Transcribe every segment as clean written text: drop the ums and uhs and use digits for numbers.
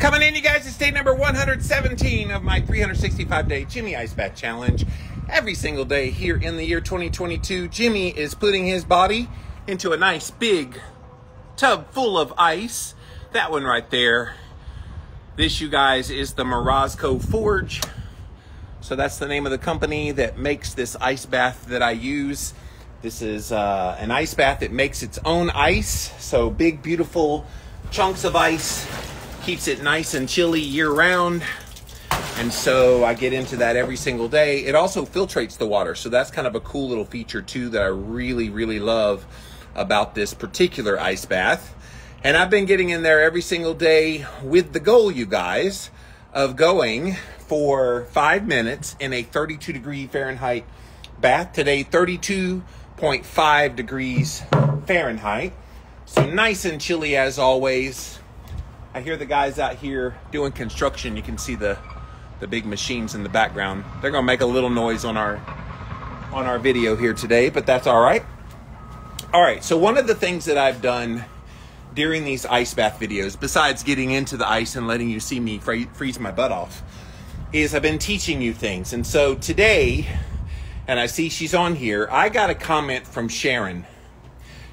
Coming in, you guys, it's day number 117 of my 365-day Jimmy Ice Bath Challenge. Every single day here in the year 2022, Jimmy is putting his body into a nice big tub full of ice. That one right there. This, you guys, is the Morozco Forge. So that's the name of the company that makes this ice bath that I use. This is an ice bath that makes its own ice. So big, beautiful chunks of ice. Keeps it nice and chilly year-round. And so I get into that every single day. It also filtrates the water. So that's kind of a cool little feature, too, that I really, really love about this particular ice bath. And I've been getting in there every single day with the goal, you guys, of going for 5 minutes in a 32-degree Fahrenheit bath. Today, 32.5 degrees Fahrenheit. So nice and chilly as always. I hear the guys out here doing construction. You can see the big machines in the background. They're gonna make a little noise on our video here today, but that's all right. All right, so one of the things that I've done during these ice bath videos, besides getting into the ice and letting you see me freeze my butt off, is I've been teaching you things. And so today, and I see she's on here, I got a comment from Sharon.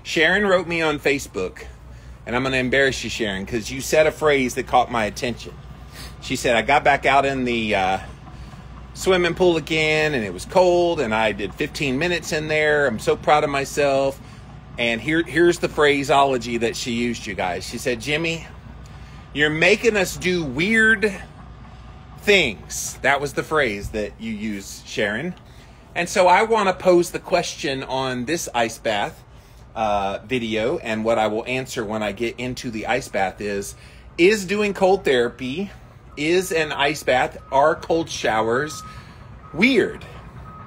Sharon wrote me on Facebook, and I'm going to embarrass you, Sharon, because you said a phrase that caught my attention. She said, I got back out in the swimming pool again, and it was cold, and I did 15 minutes in there. I'm so proud of myself. And here's the phraseology that she used, you guys. She said, Jimmy, you're making us do weird things. That was the phrase that you used, Sharon. And so I want to pose the question on this ice bath video, and what I will answer when I get into the ice bath is doing cold therapy, is an ice bath, are cold showers weird?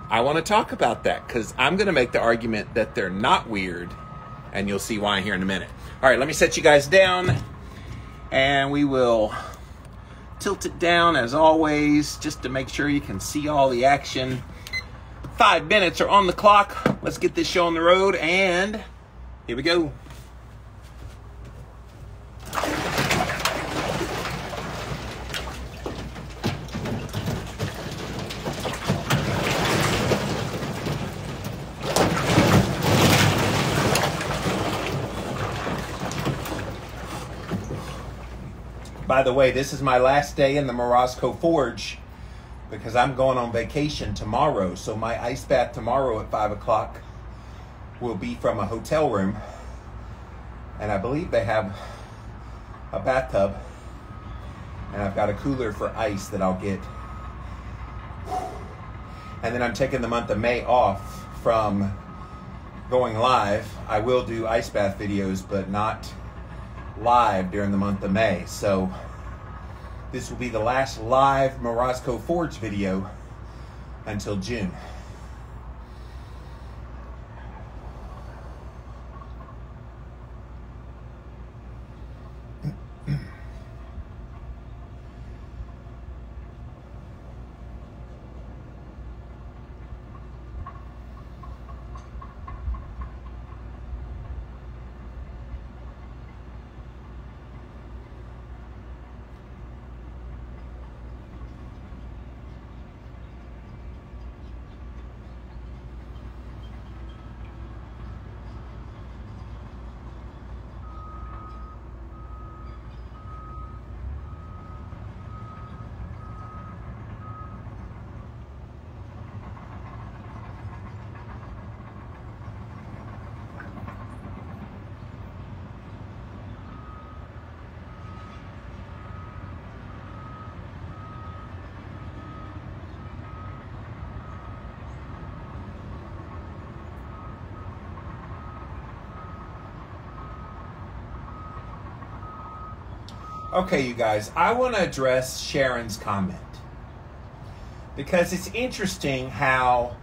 I want to talk about that because I'm going to make the argument that they're not weird, and you'll see why here in a minute. All right, let me set you guys down, and we will tilt it down as always just to make sure you can see all the action. 5 minutes are on the clock. Let's get this show on the road, and here we go. By the way, this is my last day in the Morozco Forge because I'm going on vacation tomorrow. So my ice bath tomorrow at 5 o'clock will be from a hotel room. And I believe they have a bathtub. And I've got a cooler for ice that I'll get. And then I'm taking the month of May off from going live. I will do ice bath videos, but not live during the month of May. So this will be the last live Morozco Forge video until June. Okay, you guys, I want to address Sharon's comment because it's interesting how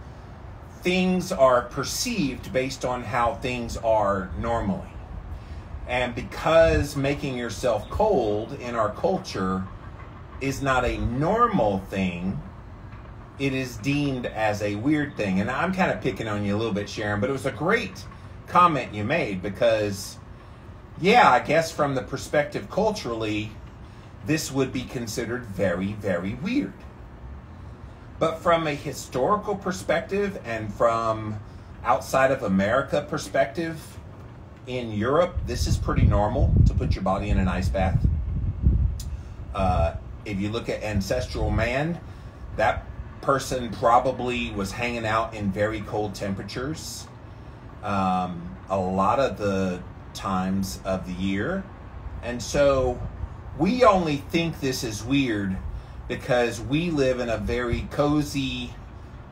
things are perceived based on how things are normally. And because making yourself cold in our culture is not a normal thing, it is deemed as a weird thing. And I'm kind of picking on you a little bit, Sharon, but it was a great comment you made because, yeah, I guess from the perspective culturally, this would be considered very, very weird. But from a historical perspective and from outside of America perspective, in Europe, this is pretty normal to put your body in an ice bath. If you look at ancestral man, that person probably was hanging out in very cold temperatures a lot of the times of the year. And so we only think this is weird because we live in a very cozy,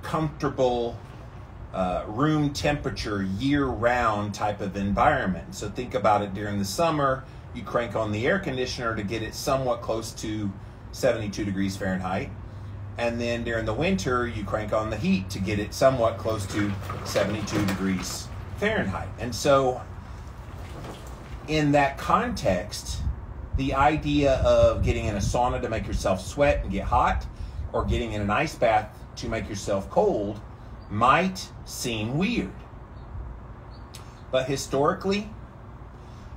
comfortable, room temperature year-round type of environment. So think about it. During the summer, you crank on the air conditioner to get it somewhat close to 72 degrees Fahrenheit. And then during the winter, you crank on the heat to get it somewhat close to 72 degrees Fahrenheit. And so in that context, the idea of getting in a sauna to make yourself sweat and get hot, or getting in an ice bath to make yourself cold, might seem weird. But historically,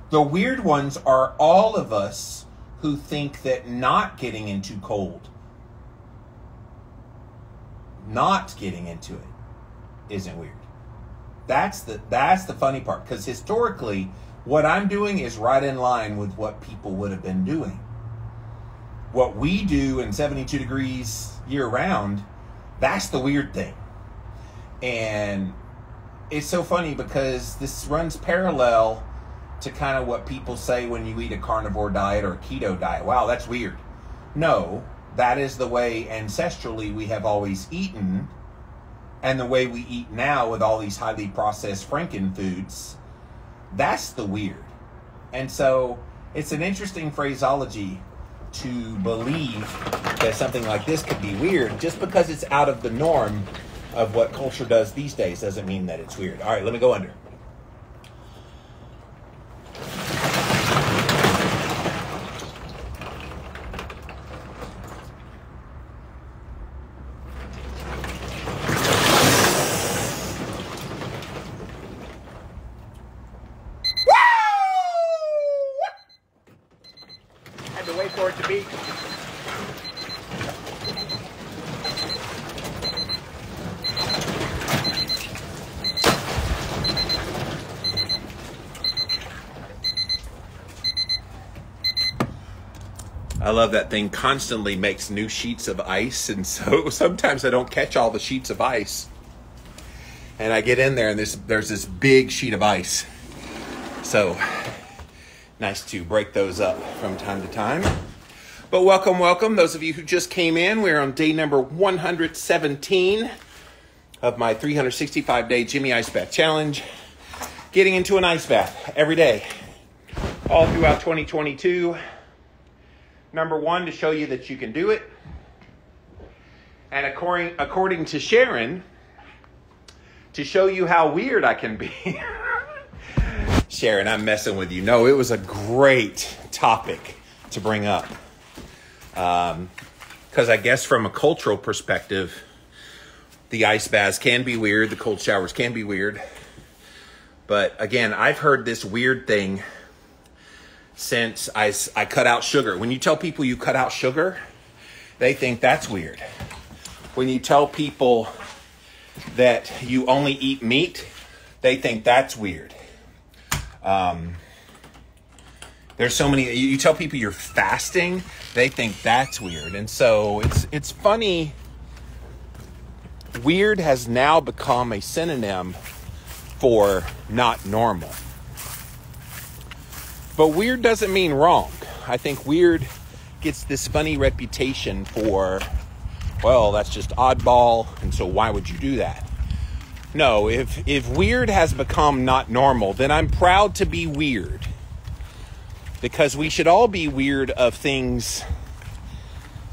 the weird ones are all of us who think that not getting into cold, not getting into it, isn't weird. That's the funny part, because historically, what I'm doing is right in line with what people would have been doing. What we do in 72 degrees year-round, that's the weird thing. And it's so funny because this runs parallel to kind of what people say when you eat a carnivore diet or a keto diet. Wow, that's weird. No, that is the way ancestrally we have always eaten, and the way we eat now with all these highly processed Franken foods. That's the weird. And so it's an interesting phraseology to believe that something like this could be weird. Just because it's out of the norm of what culture does these days doesn't mean that it's weird. All right, let me go under. Had to wait for it to be. I love that thing constantly makes new sheets of ice, and so sometimes I don't catch all the sheets of ice. And I get in there and there's this big sheet of ice. So nice to break those up from time to time. But welcome. Those of you who just came in, we're on day number 117 of my 365-day Jimmy Ice Bath Challenge. Getting into an ice bath every day, all throughout 2022. Number one, to show you that you can do it. And according to Sharon, to show you how weird I can be. Sharon, I'm messing with you. No, it was a great topic to bring up. Because I guess from a cultural perspective, the ice baths can be weird. The cold showers can be weird. But again, I've heard this weird thing since I cut out sugar. When you tell people you cut out sugar, they think that's weird. When you tell people that you only eat meat, they think that's weird. There's so many, you tell people you're fasting, they think that's weird. And so it's funny. Weird has now become a synonym for not normal. But weird doesn't mean wrong. I think weird gets this funny reputation for, well, that's just oddball, and so why would you do that? No, if weird has become not normal, then I'm proud to be weird. Because we should all be weird of things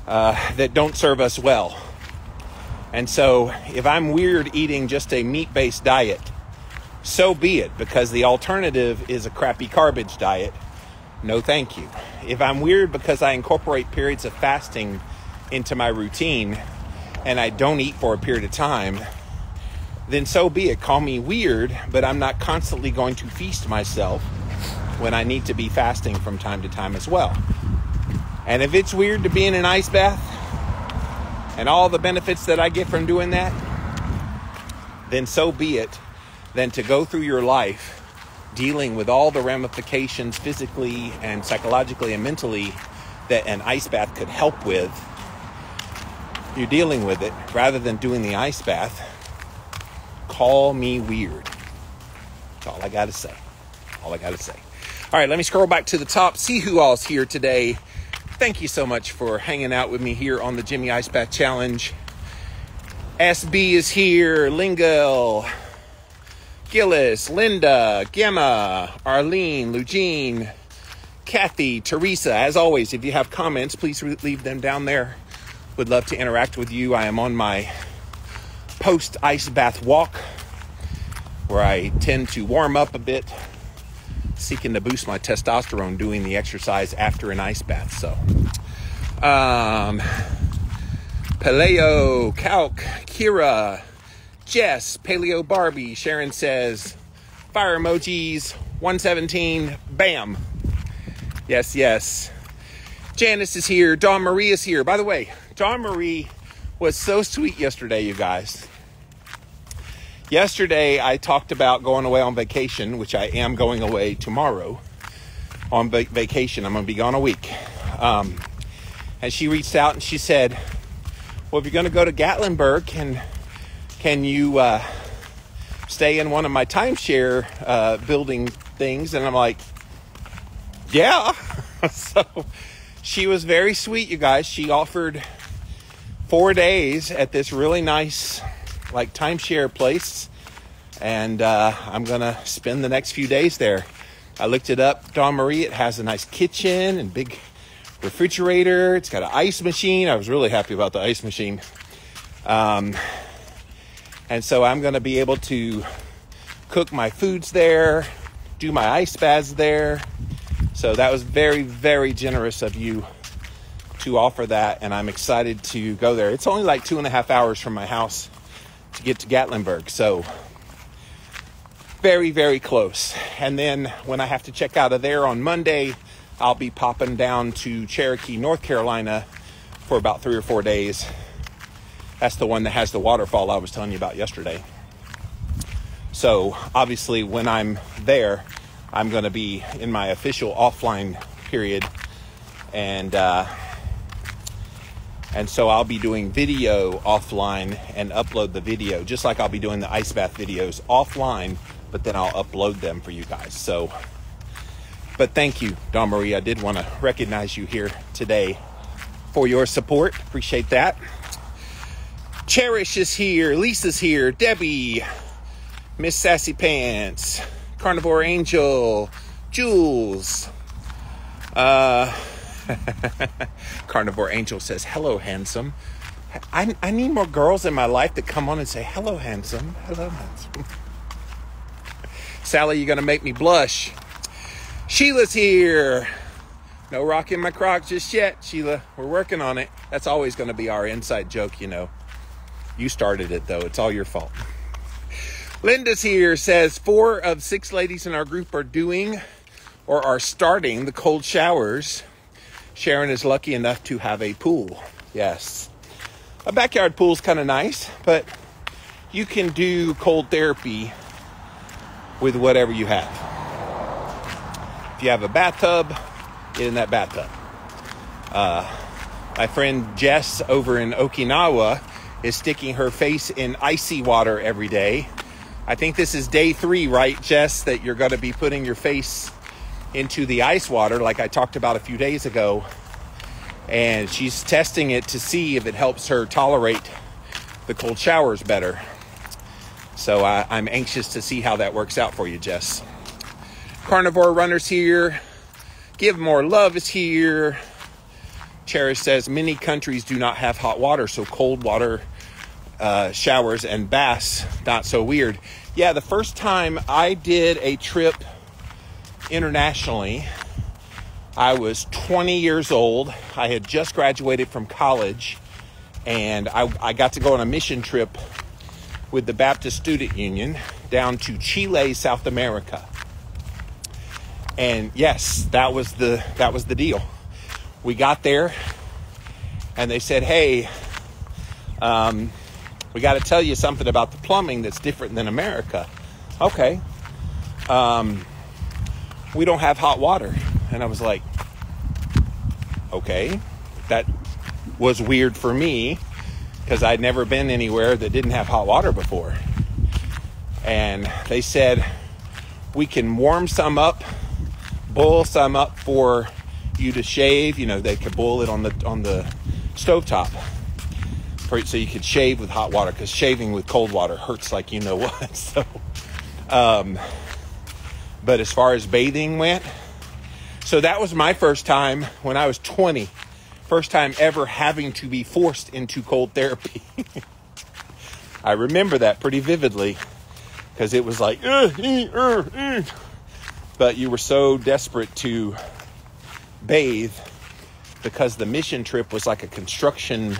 that don't serve us well. And so if I'm weird eating just a meat-based diet, so be it, because the alternative is a crappy garbage diet. No, thank you. If I'm weird because I incorporate periods of fasting into my routine and I don't eat for a period of time, then so be it. Call me weird, but I'm not constantly going to feast myself when I need to be fasting from time to time as well. And if it's weird to be in an ice bath and all the benefits that I get from doing that, then so be it. Than to go through your life dealing with all the ramifications physically and psychologically and mentally that an ice bath could help with. You're dealing with it rather than doing the ice bath. Call me weird. That's all I got to say. All right, let me scroll back to the top, see who all's here today. Thank you so much for hanging out with me here on the Jimmy Ice Bath Challenge. SB is here, Lingel, Gillis, Linda, Gemma, Arlene, Lugene, Kathy, Teresa. As always, if you have comments, please leave them down there. Would love to interact with you. I am on my post-ice bath walk where I tend to warm up a bit, seeking to boost my testosterone doing the exercise after an ice bath. So, Paleo, Calc, Kira, Jess, Paleo Barbie, Sharon says, fire emojis, 117, bam. Yes. Janice is here. Dawn Marie is here. By the way, Dawn Marie was so sweet yesterday, you guys. Yesterday, I talked about going away on vacation, which I am going away tomorrow on vacation. I'm going to be gone a week. And she reached out and she said, well, if you're going to go to Gatlinburg, can you stay in one of my timeshare building things? And I'm like, yeah. So she was very sweet, you guys. She offered 4 days at this really nice timeshare place, and I'm gonna spend the next few days there. I looked it up, Dawn Marie. It has a nice kitchen and big refrigerator. It's got an ice machine. I was really happy about the ice machine. And so I'm gonna be able to cook my foods there, do my ice baths there. So that was very, very generous of you to offer that, and I'm excited to go there. It's only 2.5 hours from my house to get to Gatlinburg, so very, very close. And then when I have to check out of there on Monday, I'll be popping down to Cherokee, North Carolina for about 3 or 4 days. That's the one that has the waterfall I was telling you about yesterday. So obviously when I'm there, I'm going to be in my official offline period, and so I'll be doing video offline and upload the video, just like I'll be doing the ice bath videos offline, but then I'll upload them for you guys. So, but thank you, Dawn Marie. I did want to recognize you here today for your support. Appreciate that. Cherish is here. Lisa's here. Debbie, Miss Sassy Pants, Carnivore Angel, Jules. Carnivore Angel says, hello, handsome. I need more girls in my life that come on and say, hello, handsome. Hello, handsome. Sally, you're going to make me blush. Sheila's here. No rock in my crock just yet, Sheila. We're working on it. That's always going to be our inside joke, you know. You started it, though. It's all your fault. Linda's here, says 4 of 6 ladies in our group are doing or are starting the cold showers. Sharon is lucky enough to have a pool. Yes. A backyard pool is kind of nice, but you can do cold therapy with whatever you have. If you have a bathtub, get in that bathtub. My friend Jess over in Okinawa is sticking her face in icy water every day. I think this is day 3, right, Jess, that you're going to be putting your face into the ice water like I talked about a few days ago. And she's testing it to see if it helps her tolerate the cold showers better. So I'm anxious to see how that works out for you, Jess. Carnivore Runner's here. Give More Love is here. Cherish says many countries do not have hot water, so cold water showers and baths, not so weird. Yeah, the first time I did a trip internationally, I was 20 years old. I had just graduated from college, and I got to go on a mission trip with the Baptist Student Union down to Chile, South America. And yes, that was the deal. we got there and they said, hey, we got to tell you something about the plumbing that's different than America. Okay. We don't have hot water. And I was like, okay. That was weird for me because I'd never been anywhere that didn't have hot water before. And they said, we can warm some up, boil some up for you to shave. You know, they could boil it on the stovetop so you could shave with hot water, because shaving with cold water hurts like you know what. So, but as far as bathing went, so that was my first time when I was 20. First time ever having to be forced into cold therapy. I remember that pretty vividly because it was like, but you were so desperate to bathe because the mission trip was like a construction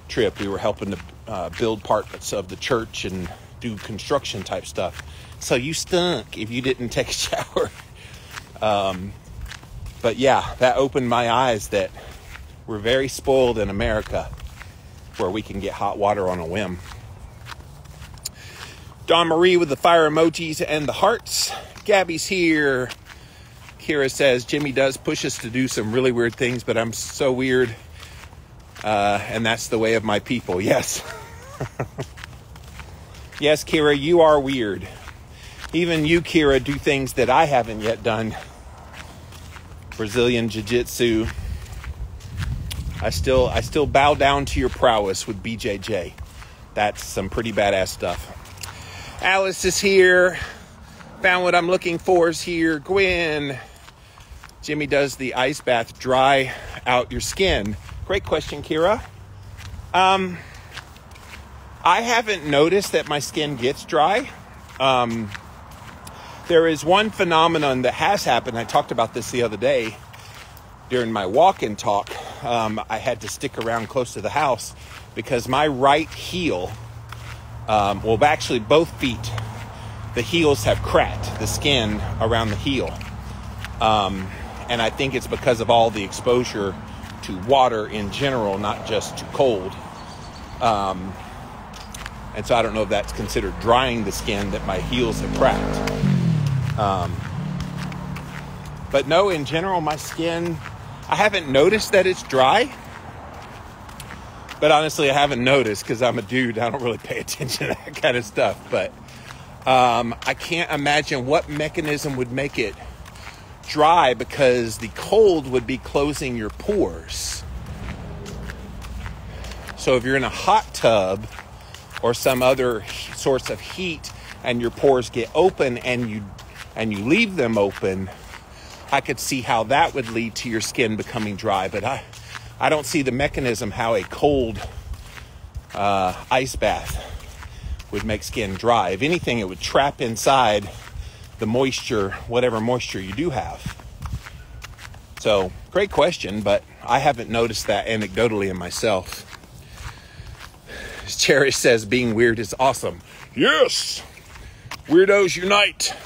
trip. We were helping to build parts of the church and do construction type stuff. So you stunk if you didn't take a shower. But yeah, that opened my eyes that we're very spoiled in America where we can get hot water on a whim. Dawn Marie with the fire emojis and the hearts. Gabby's here. Kira says, Jimmy does push us to do some really weird things, but I'm so weird. And that's the way of my people. Yes. Yes, Kira, you are weird. Even you, Kira, do things that I haven't yet done. Brazilian Jiu-Jitsu. I still bow down to your prowess with BJJ. That's some pretty badass stuff. Alice is here. Found what I'm looking for is here. Gwen. Jimmy, does the ice bath dry out your skin? Great question, Kira. I haven't noticed that my skin gets dry. There is one phenomenon that has happened. I talked about this the other day during my walk-in talk. I had to stick around close to the house because my right heel, well, actually both feet, the heels have cracked, the skin around the heel. And I think it's because of all the exposure to water in general, not just to cold. And so I don't know if that's considered drying the skin that my heels have cracked. But no, in general, my skin, I haven't noticed that it's dry. But honestly, I haven't noticed because I'm a dude. I don't really pay attention to that kind of stuff. But I can't imagine what mechanism would make it dry, because the cold would be closing your pores. So if you're in a hot tub or some other source of heat and your pores get open and you leave them open, I could see how that would lead to your skin becoming dry. But I don't see the mechanism how a cold ice bath would make skin dry. If anything, it would trap inside the moisture, whatever moisture you do have. So, great question, but I haven't noticed that anecdotally in myself. Cherish says, being weird is awesome. Yes! Weirdos unite!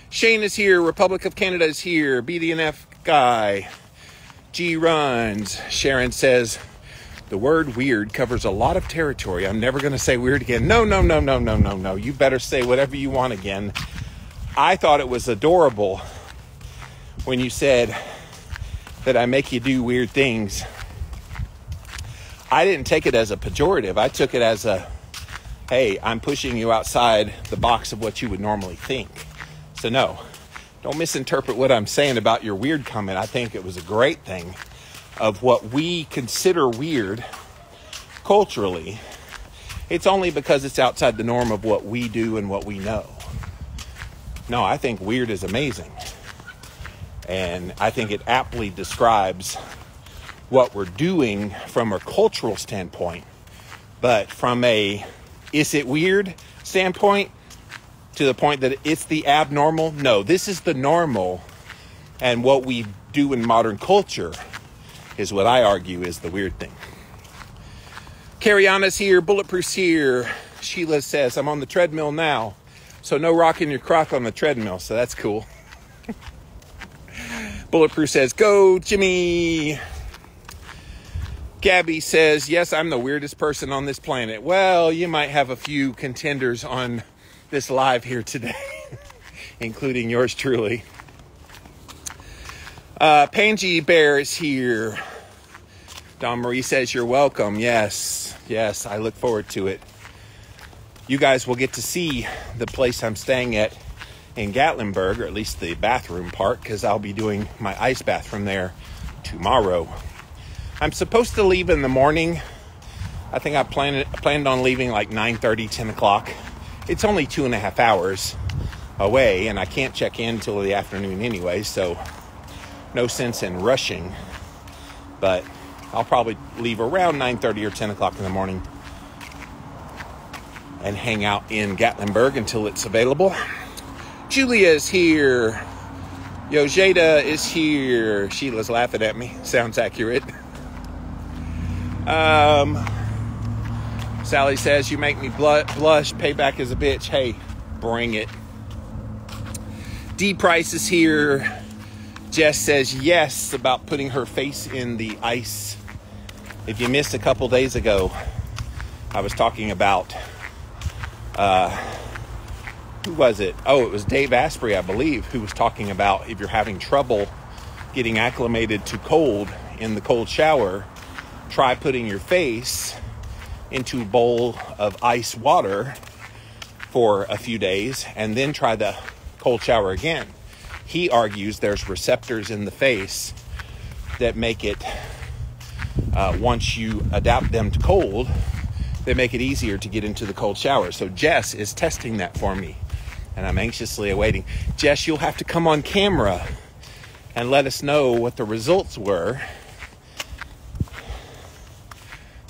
Shane is here. Republic of Canada is here. BDNF guy. G runs. Sharon says, the word weird covers a lot of territory. I'm never going to say weird again. No. You better say whatever you want again. I thought it was adorable when you said that I make you do weird things. I didn't take it as a pejorative. I took it as a, hey, I'm pushing you outside the box of what you would normally think. So no, don't misinterpret what I'm saying about your weird comment. I think it was a great thing of what we consider weird culturally. It's only because it's outside the norm of what we do and what we know. No, I think weird is amazing. And I think it aptly describes what we're doing from a cultural standpoint. But from a, is it weird standpoint, to the point that it's the abnormal? No, this is the normal. And what we do in modern culture is what I argue is the weird thing. Carrie-Anna's here. Bulletproof's here. Sheila says, I'm on the treadmill now. So no rocking your crock on the treadmill. So that's cool. Bulletproof says, go, Jimmy. Gabby says, yes, I'm the weirdest person on this planet. Well, you might have a few contenders on this live here today, including yours truly. Pangy Bear is here. Dawn Marie says, you're welcome. Yes, I look forward to it. You guys will get to see the place I'm staying at in Gatlinburg, or at least the bathroom part, because I'll be doing my ice bath from there tomorrow. I'm supposed to leave in the morning. I think I planned on leaving like 9:30, 10 o'clock. It's only 2.5 hours away, and I can't check in till the afternoon anyway, so no sense in rushing. But I'll probably leave around 9:30 or 10 o'clock in the morning and hang out in Gatlinburg until it's available. Julia is here. Yo, Jada is here. Sheila's laughing at me. Sounds accurate. Sally says, you make me blush. Payback is a bitch. Hey, bring it. D Price is here. Jess says yes about putting her face in the ice. If you missed a couple days ago, I was talking about, who was it? Oh, it was Dave Asprey, I believe, who was talking about if you're having trouble getting acclimated to cold in the cold shower, try putting your face into a bowl of ice water for a few days and then try the cold shower again. He argues there's receptors in the face that make it, once you adapt them to cold, they make it easier to get into the cold shower. So Jess is testing that for me, and I'm anxiously awaiting. Jess, you'll have to come on camera and let us know what the results were.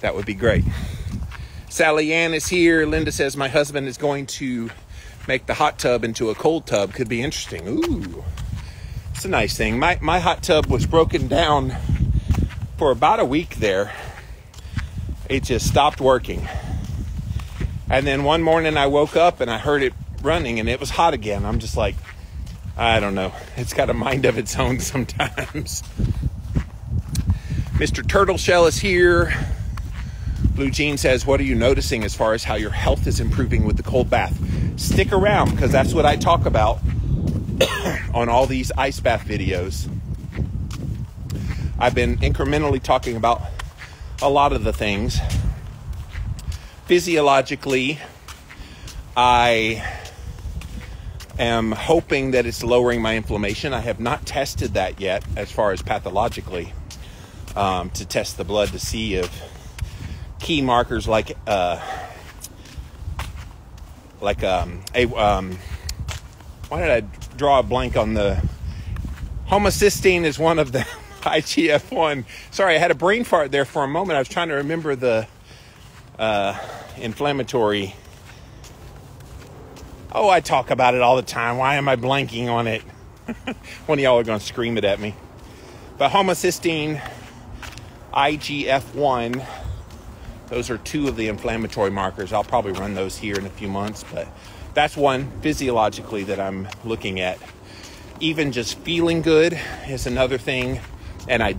That would be great. Sally Ann is here. Linda says, my husband is going to make the hot tub into a cold tub. Could be interesting. Ooh, it's a nice thing. My hot tub was broken down for about a week there. It just stopped working. And then one morning I woke up and I heard it running and it was hot again. I'm just like, I don't know. It's got a mind of its own sometimes. Mr. Turtle Shell is here. Blue Jean says, what are you noticing as far as how your health is improving with the cold bath? Stick around, because that's what I talk about on all these ice bath videos. I've been incrementally talking about a lot of the things. Physiologically, I am hoping that it's lowering my inflammation. I have not tested that yet as far as pathologically, to test the blood to see if key markers why did I draw a blank on the homocysteine is one of them. IGF-1. Sorry, I had a brain fart there for a moment. I was trying to remember the inflammatory. Oh, I talk about it all the time. Why am I blanking on it? One of y'all are going to scream it at me. But homocysteine, IGF-1, those are two of the inflammatory markers. I'll probably run those here in a few months, but that's one physiologically that I'm looking at. Even just feeling good is another thing. And I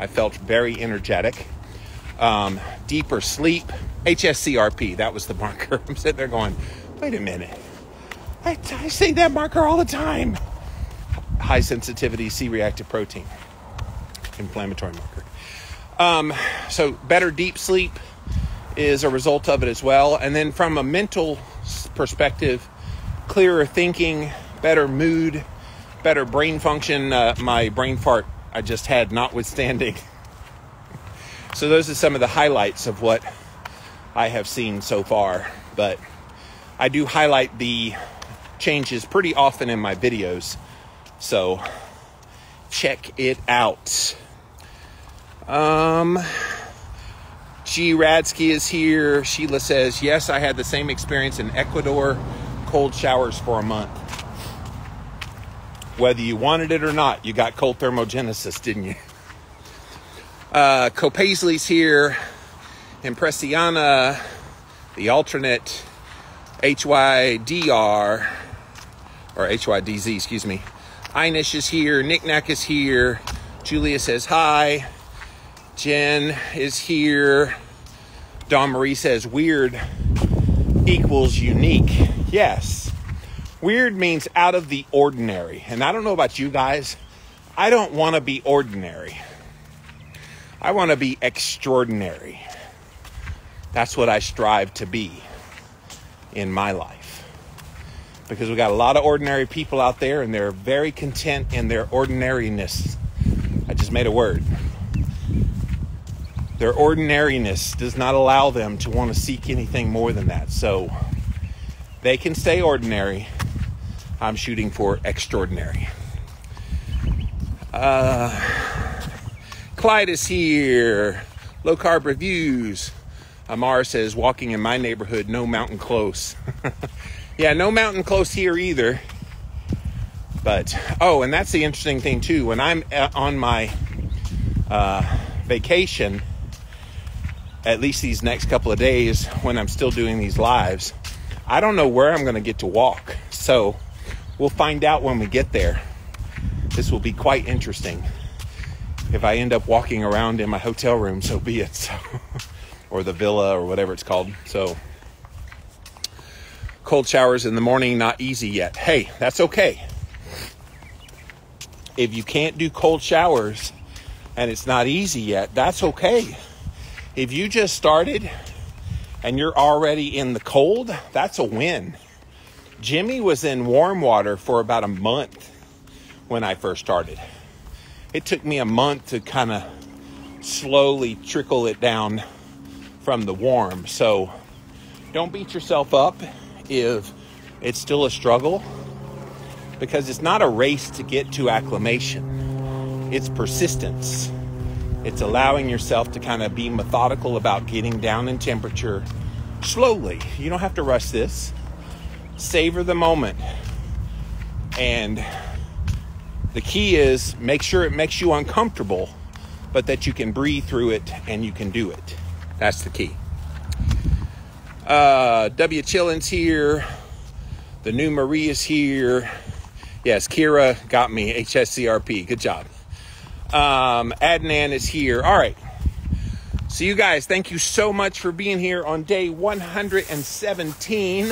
felt very energetic. Deeper sleep, HSCRP, that was the marker. I'm sitting there going, wait a minute. I say that marker all the time. High sensitivity C-reactive protein, inflammatory marker. So better deep sleep is a result of it as well. And then from a mental perspective, clearer thinking, better mood, better brain function. My brain fart I just had notwithstanding. So those are some of the highlights of what I have seen so far. But I do highlight the changes pretty often in my videos. So check it out. G. Radsky is here. Sheila says, yes, I had the same experience in Ecuador. Cold showers for a month. Whether you wanted it or not, you got cold thermogenesis, didn't you? Copaisley's here. Impressiana, the alternate HYDR, or HYDZ, excuse me. Einish is here. Knick-Knack is here. Julia says hi. Jen is here. Dawn Marie says weird equals unique. Yes. Weird means out of the ordinary. And I don't know about you guys. I don't want to be ordinary. I want to be extraordinary. That's what I strive to be in my life. Because we got a lot of ordinary people out there and they're very content in their ordinariness. I just made a word. Their ordinariness does not allow them to want to seek anything more than that. So they can stay ordinary. I'm shooting for extraordinary. Clyde is here. Low carb reviews. Amar says, walking in my neighborhood, no mountain close. Yeah, no mountain close here either. But, oh, and that's the interesting thing too. When I'm on my vacation, at least these next couple of days when I'm still doing these lives, I don't know where I'm going to get to walk. So we'll find out when we get there. This will be quite interesting. If I end up walking around in my hotel room, so be it. So, or the villa or whatever it's called. So cold showers in the morning, not easy yet. Hey, that's okay. If you can't do cold showers and it's not easy yet, that's okay. If you just started and you're already in the cold, that's a win. Jimmy was in warm water for about a month when I first started. It took me a month to kind of slowly trickle it down from the warm. So don't beat yourself up if it's still a struggle, because it's not a race to get to acclimation. It's persistence. It's allowing yourself to kind of be methodical about getting down in temperature slowly. You don't have to rush this. Savor the moment. And the key is make sure it makes you uncomfortable, but that you can breathe through it and you can do it. That's the key. W. Chillin's here. The new Marie is here. Yes, Kira got me. HSCRP. Good job. Adnan is here. All right. So you guys, thank you so much for being here on day 117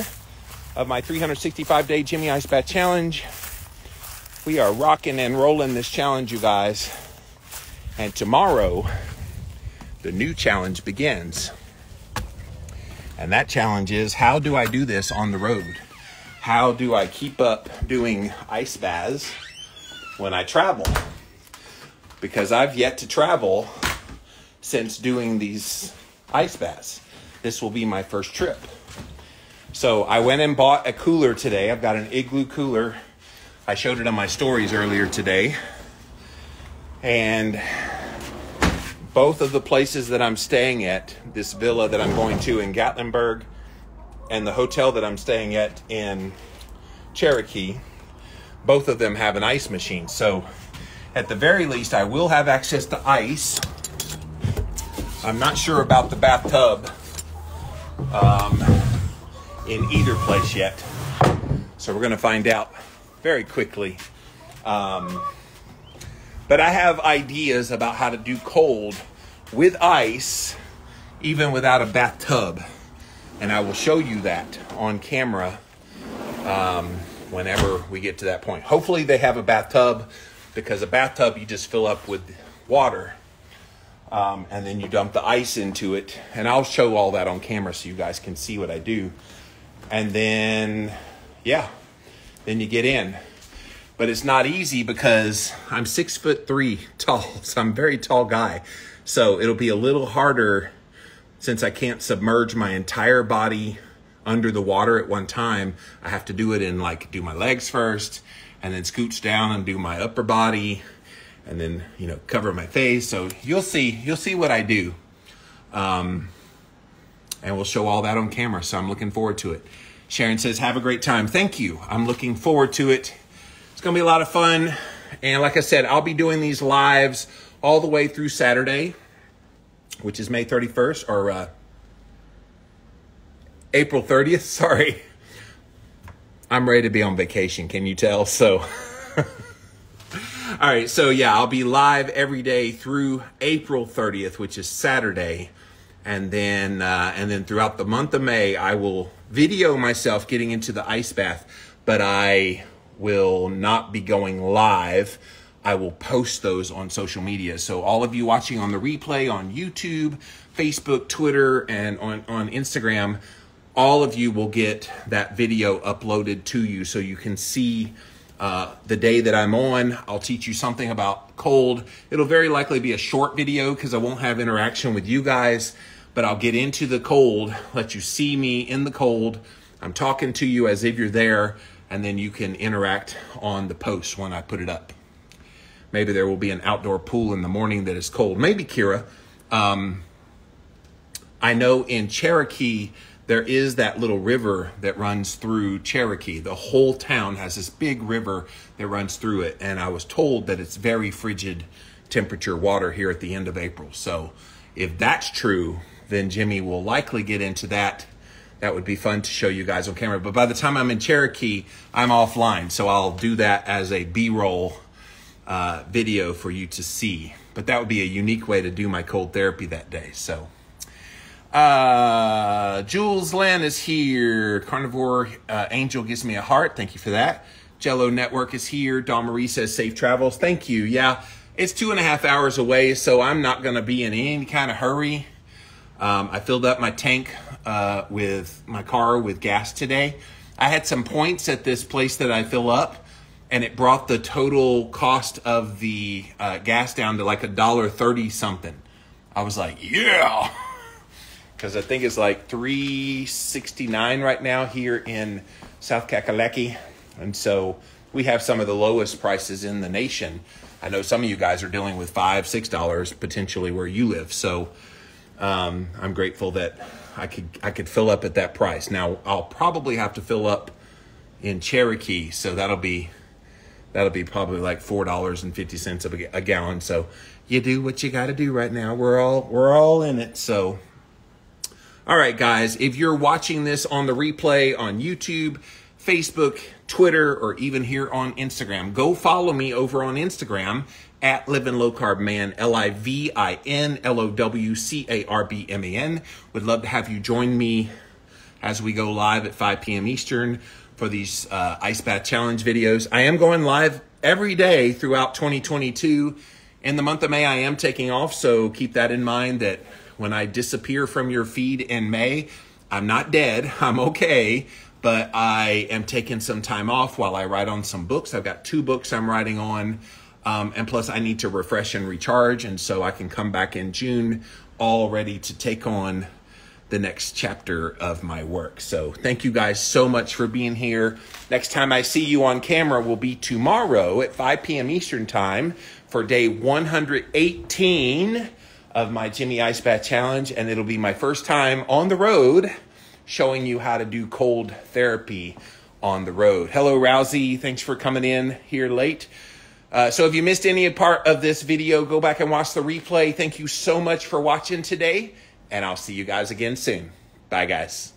of my 365-day Jimmy Ice Bath Challenge. We are rocking and rolling this challenge, you guys. And tomorrow, the new challenge begins. And that challenge is, how do I do this on the road? How do I keep up doing ice baths when I travel? Because I've yet to travel since doing these ice baths. This will be my first trip. So I went and bought a cooler today. I've got an Igloo cooler. I showed it on my stories earlier today. And both of the places that I'm staying at, this villa that I'm going to in Gatlinburg and the hotel that I'm staying at in Cherokee, both of them have an ice machine. So at the very least, I will have access to ice. I'm not sure about the bathtub in either place yet. So we're going to find out very quickly. But I have ideas about how to do cold with ice, even without a bathtub. And I will show you that on camera whenever we get to that point. Hopefully they have a bathtub, because a bathtub you just fill up with water and then you dump the ice into it. And I'll show all that on camera so you guys can see what I do. And then, yeah, then you get in. But it's not easy because I'm 6'3" tall, so I'm a very tall guy. So it'll be a little harder since I can't submerge my entire body under the water at one time. I have to do it in, like, do my legs first and then scooch down and do my upper body and then, you know, cover my face. So you'll see what I do. And we'll show all that on camera. So I'm looking forward to it. Sharon says, have a great time. Thank you. I'm looking forward to it. It's going to be a lot of fun. And like I said, I'll be doing these lives all the way through Saturday, which is May 31st, or April 30th. Sorry. I'm ready to be on vacation. Can you tell? So All right, so yeah, I'll be live every day through April 30th, which is Saturday. And then throughout the month of May, I will video myself getting into the ice bath, but I will not be going live. I will post those on social media. So all of you watching on the replay on YouTube, Facebook, Twitter, and on Instagram, all of you will get that video uploaded to you so you can see the day that I'm on. I'll teach you something about cold. It'll very likely be a short video because I won't have interaction with you guys, but I'll get into the cold, let you see me in the cold. I'm talking to you as if you're there, and then you can interact on the post when I put it up. Maybe there will be an outdoor pool in the morning that is cold. Maybe, Kira. I know in Cherokee, there is that little river that runs through Cherokee. The whole town has this big river that runs through it. And I was told that it's very frigid temperature water here at the end of April. So if that's true, then Jimmy will likely get into that. That would be fun to show you guys on camera. But by the time I'm in Cherokee, I'm offline. So I'll do that as a B-roll video for you to see. But that would be a unique way to do my cold therapy that day. So Jules Lynn is here. Carnivore Angel gives me a heart. Thank you for that. Jello Network is here. Dawn Marie says safe travels. Thank you. Yeah, it's 2.5 hours away, so I'm not going to be in any kind of hurry. I filled up my tank with my car with gas today. I had some points at this place that I fill up, and it brought the total cost of the gas down to like $1.30 something. I was like, yeah, because I think it's like $3.69 right now here in South Kakalaki, and so we have some of the lowest prices in the nation. I know some of you guys are dealing with $5, $6 potentially where you live, so I'm grateful that I could fill up at that price. Now I'll probably have to fill up in Cherokee, so that'll be probably like $4.50 a gallon. So you do what you got to do right now. We're all in it. So all right, guys, if you're watching this on the replay on YouTube, Facebook, Twitter, or even here on Instagram, go follow me over on Instagram at Living Low Carb Man, LIVINLOWCARBMAN. Would love to have you join me as we go live at 5 p.m. Eastern for these Ice Bath Challenge videos. I am going live every day throughout 2022. In the month of May, I am taking off, so keep that in mind that when I disappear from your feed in May, I'm not dead, I'm okay, but I am taking some time off while I write on some books. I've got 2 books I'm writing on. And plus I need to refresh and recharge. And so I can come back in June all ready to take on the next chapter of my work. So thank you guys so much for being here. Next time I see you on camera will be tomorrow at 5 p.m. Eastern time for day 118 of my Jimmy Ice Bath Challenge. And it'll be my first time on the road showing you how to do cold therapy on the road. Hello, Rousey. Thanks for coming in here late. So if you missed any part of this video, go back and watch the replay. Thank you so much for watching today, and I'll see you guys again soon. Bye, guys.